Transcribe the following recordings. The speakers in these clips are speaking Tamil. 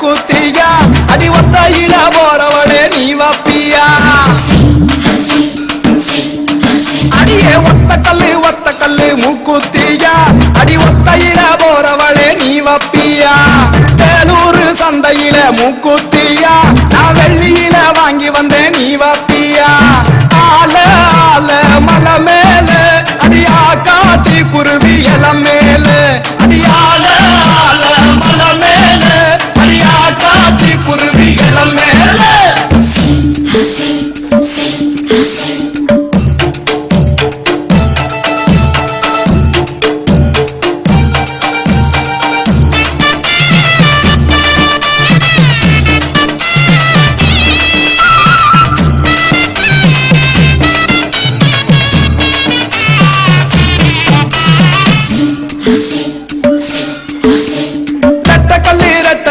மூக்குத்தியா அடி ஒத்தையில போறவளே நீ வப்பியா அடியே ஒத்த கல்லு மூக்குத்தியா அடி ஒத்தையில போறவளே நீ வப்பியா வேலூர் சந்தையில மூக்குத்தியா நான் வெள்ளியில வாங்கி வந்தேன் நீ வப்பியா ஆல ஆல மலை மேல அடியா காட்டி குருவி இளம் மேல அடியால ஆல மலை மேல அடியா காட்டி குருவி இளம் மேல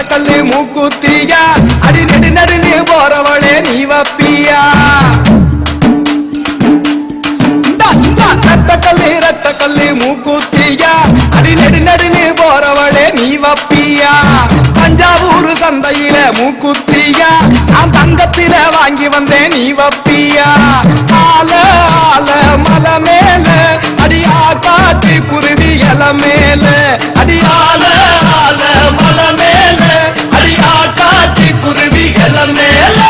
கல்லு மூக்குத்தியா அடி நெடு நடுன்னு போறவளே நீ வப்பியா ரத்த கல்லு மூக்குத்தியா அடி நெடு நடுன்னு போறவளே நீ வப்பியா தஞ்சாவூர் சந்தையில மூக்குத்தியா நான் தங்கத்தில வாங்கி வந்தேன் நீ வப்பியா ஆல ஆல மலை மேல அடியா காட்டி குருவி இல மேல அடியால ஆல மலை மேல அடியா காட்டி குருவி இல மேல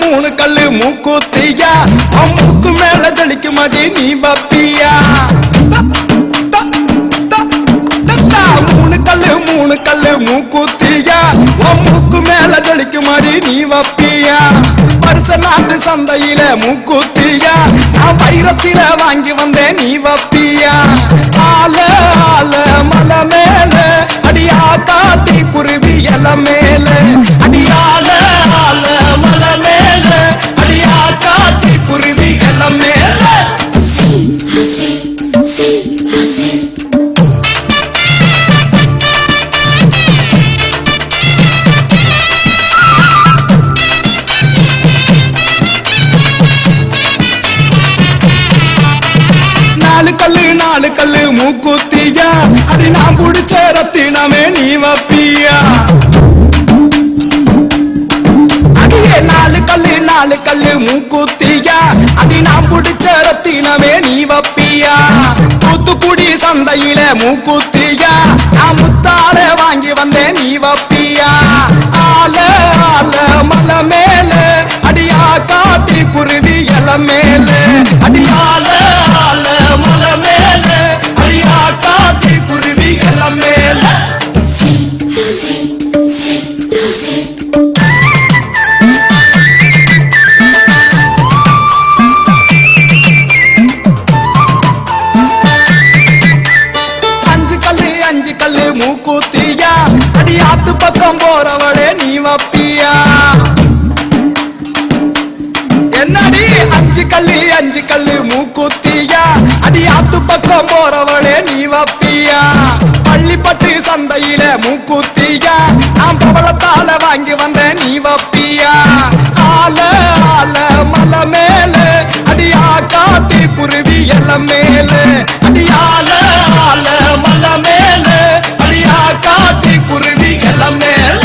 மூணு கல்லு மூக்குத்தியா மூக்கு மேல தெளிக்கு மடி நீ வப்பியா மூணு கல்லு மூக்குத்தியா மூக்கு மேல தெளிக்கு மடி நீ வப்பியா வருஷ நாட்டு சந்தையில மூக்குத்தியா நான் வைரத்தில வாங்கி வந்தேன் நீ வப்பியா ஆல ஆல மலை மேல அடியா காட்டி குருவி இல மேல அடியால ஆல மலை மேல அடியா காட்டி குருவி இல மேல நாலு கல்லு மூக்குத்தியா அது நான் புடிச்ச ரத்தினமே நீ வப்பியா அடியே நாலு கல்லு மூக்குத்தியா அது நான் புடிச்ச ரத்தினமே நீ வப்பியா தூத்துக்குடி சந்தையில மூக்குத்தியா நான் முத்தாட வாங்கி வந்தேன் நீ வப்பியா ஆல ஆல மலை மேல அடியா காட்டி குருவி இல மேல அடியால ஆல மலை மேல அடியா காட்டி குருவி இல மேல அஞ்சு கல்லு மூக்குத்தியா அடி ஆத்து பக்கம் போறவளே நீ வப்பியா என்னடி அஞ்சு கல்லு மூக்குத்தியா அடி ஆத்து பக்கம் போறவளே நீ வப்பியா பள்ளிப்பட்டு சந்தையில மூக்குத்தியா நான் பவளத்தால வாங்கி வந்தேன் நீ வப்பியா ஆல ஆல மலை மேல அடியா காட்டி குருவி இல மேல அடியால ஆல மலை மேல அடியா காட்டி குருவி இல மேல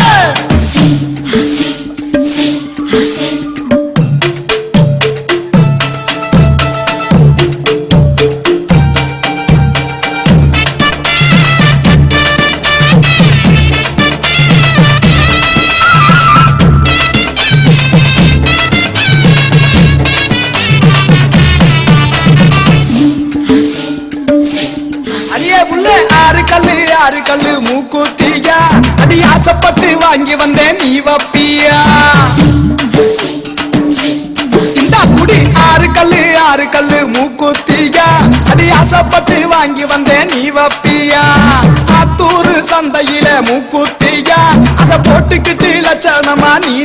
ஆறு கல்லு மூக்குத்தியா அடி ஆசைப்பட்டு வாங்கி வந்தேன் நீ வப்பியா இந்த குடி ஆறு கல்லு மூக்குத்தியா அடி ஆசைப்பட்டு வாங்கி வந்தேன் நீ வப்பியா ஆத்தூர் சந்தையில மூக்குத்தியா அத போட்டுக்கிட்டு லட்சணமா நீ